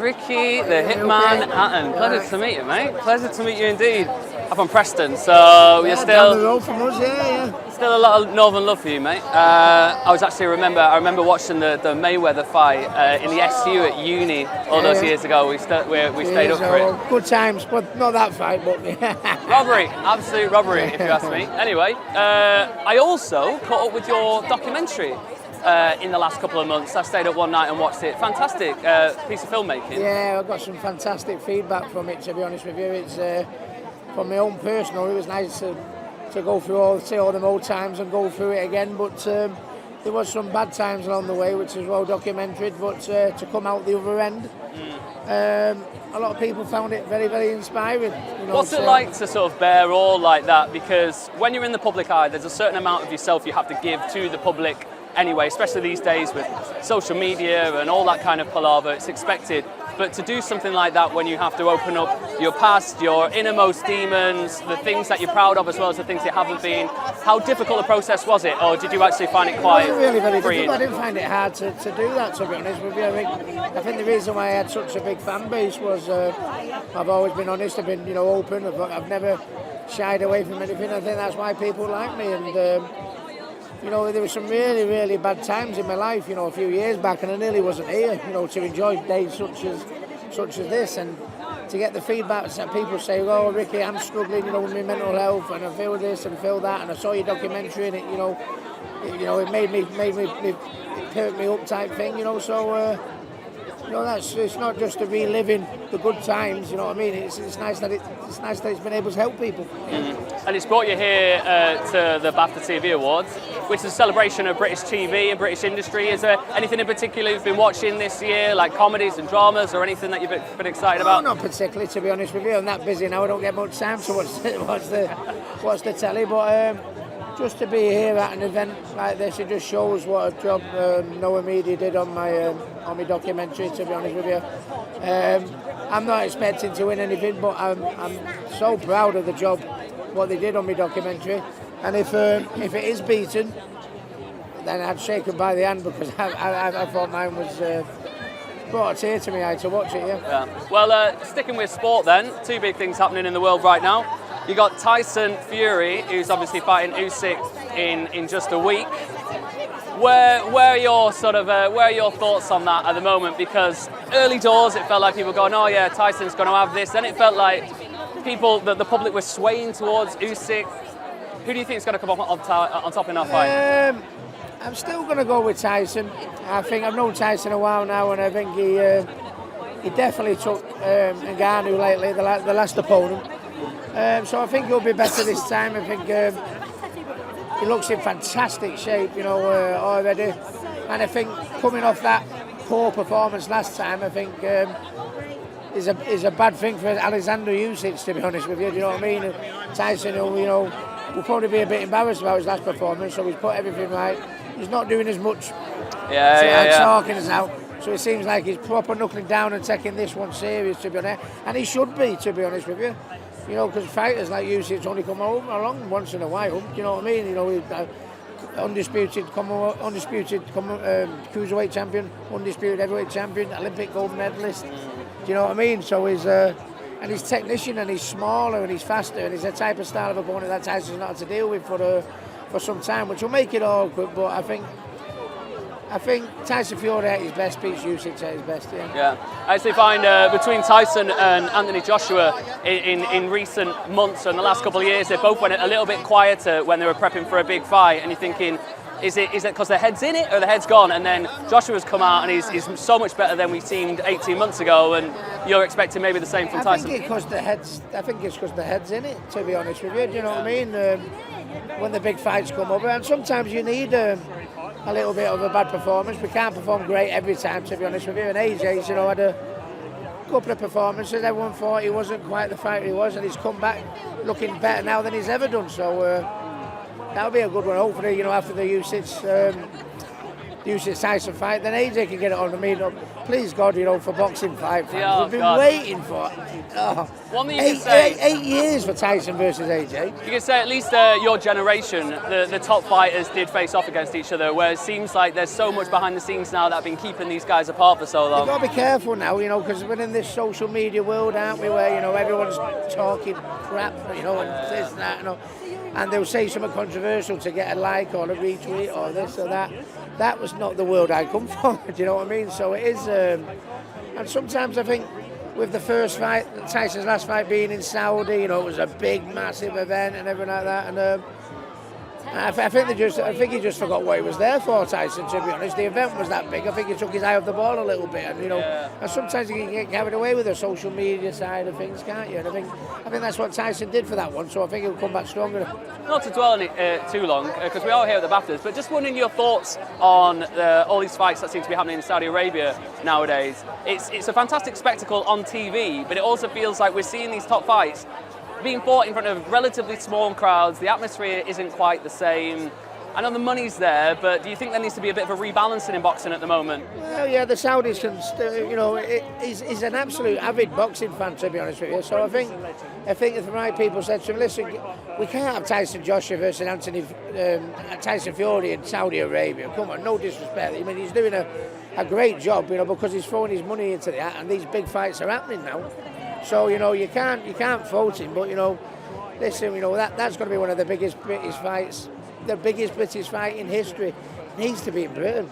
Ricky, the Hitman Hatton. Pleasure to meet you, mate. Pleasure to meet you indeed. I'm from Preston, so you're still down the road from us, yeah. Still a lot of northern love for you, mate. I remember watching the Mayweather fight in the SU at uni all those years ago. We stayed up for it. Good times, but not that fight, but robbery, absolute robbery, if you ask me. Anyway, I also caught up with your documentary in the last couple of months. I stayed up one night and watched it. Fantastic piece of filmmaking. Yeah, I got some fantastic feedback from it, to be honest with you. It's from my own personal, it was nice to go through all the old times and go through it again, but there was some bad times along the way, which is well documented, but to come out the other end, a lot of people found it very, very inspiring. You know, what's it like to sort of bear all like that? Because when you're in the public eye, there's a certain amount of yourself you have to give to the public anyway, especially these days with social media and all that kind of palaver. It's expected. But to do something like that when you have to open up your past, your innermost demons, the things that you're proud of as well as the things you haven't been, how difficult a process was it? Or did you actually find it quite really, very freeing? difficult. I didn't find it hard to do that, to be honest with you. I think the reason why I had such a big fan base was I've always been honest, I've been open, I've never shied away from anything. I think that's why people like me. And there were some really, really bad times in my life, a few years back, and I nearly wasn't here, to enjoy days such as this, and to get the feedback that people say, "Oh, Ricky, I'm struggling, with my mental health, and I feel this and feel that, and I saw your documentary, and it made me it perked me up type thing, so." It's not just to reliving the good times. You know what I mean? It's nice that it's been able to help people. And it's brought you here to the BAFTA TV Awards, which is a celebration of British TV and British industry. Is there anything in particular you've been watching this year, like comedies and dramas, or anything that you've been excited about? Not particularly, to be honest with you. I'm that busy now. I don't get much time to watch the telly, but. Just to be here at an event like this, it just shows what a job Noah Media did on my documentary, to be honest with you. I'm not expecting to win anything, but I'm so proud of the job, what they did on my documentary. And if it is beaten, then I'd shake them by the hand, because I thought mine was brought a tear to my eye to watch it, yeah. Well, sticking with sport then, two big things happening in the world right now. You got Tyson Fury, who's obviously fighting Usyk in just a week. Where are your thoughts on that at the moment? Because early doors, it felt like people were going, "Oh yeah, Tyson's going to have this." Then it felt like the public were swaying towards Usyk. Who do you think is going to come up on top in that fight? I'm still going to go with Tyson. I think I've known Tyson a while now, and I think he definitely took Ngannou lately, the last opponent. So I think he'll be better this time. I think he looks in fantastic shape, already. And I think coming off that poor performance last time, I think is a bad thing for Alexander Usyk, to be honest with you. Do you know what I mean? Tyson, will probably be a bit embarrassed about his last performance, so he's put everything right. He's not doing as much talking as now. So it seems like he's proper knuckling down and taking this one serious, to be honest. And he should be, to be honest with you. Because fighters like Usyk only come along once in a while. Do you know what I mean? Undisputed cruiserweight champion, undisputed heavyweight champion, Olympic gold medalist. Do you know what I mean? So and he's technician, and he's smaller, and he's faster, and he's a type of style of opponent that Tyson's not had to deal with for some time, which will make it awkward. But I think Tyson Fury at his best beats Usyk at his best, Yeah. I actually find between Tyson and Anthony Joshua in recent months and the last couple of years, they both went a little bit quieter when they were prepping for a big fight, and you're thinking, is it because their head's in it or the head's gone? And then Joshua's come out and he's so much better than we seemed 18 months ago, and you're expecting maybe the same from Tyson? I think it's because the head's in it, to be honest with you. Do you know what I mean? When the big fights come up, and sometimes you need a little bit of a bad performance. We can't perform great every time, to be honest with you. And AJ's, had a couple of performances. Everyone thought he wasn't quite the fighter he was, and he's come back looking better now than he's ever done. So that'll be a good one. Hopefully, after the Usyk Usyk Tyson fight, then AJ can get it on. I mean, please God, for boxing fight fans, Yeah, we've been God. waiting for One thing you can say, 8 years for Tyson versus AJ. you can say at least your generation, the top fighters did face off against each other, where it seems like there's so much behind the scenes now that have been keeping these guys apart for so long. You've got to be careful now, because we're in this social media world, aren't we, where, everyone's talking crap, and this and that, and they'll say something controversial to get a like or a retweet or this or that. That was not the world I come from, do you know what I mean? So it is, and sometimes I think with the first fight, Tyson's last fight being in Saudi, it was a big, massive event and everything like that, and I think he just forgot what he was there for, Tyson, to be honest. The event was that big. I think he took his eye off the ball a little bit, and and sometimes you can get carried away with the social media side of things, can't you? And I think that's what Tyson did for that one. So I think he'll come back stronger. Not to dwell on it too long, because we are here at the BAFTAs, but just wondering your thoughts on all these fights that seem to be happening in Saudi Arabia nowadays. It's a fantastic spectacle on TV, but it also feels like we're seeing these top fights being fought in front of relatively small crowds. The atmosphere isn't quite the same. I know the money's there, but do you think there needs to be a bit of a rebalancing in boxing at the moment? Well, yeah, the Saudis can still, he's an absolute avid boxing fan, to be honest with you. So I think if the right people said to him, listen, we can't have Tyson Joshua versus Tyson Fury in Saudi Arabia. Come on, no disrespect. I mean, he's doing a great job, because he's throwing his money into that, and these big fights are happening now. So you can't fault him, but listen, that's going to be one of the biggest British fights, the biggest British fight in history. It needs to be in Britain.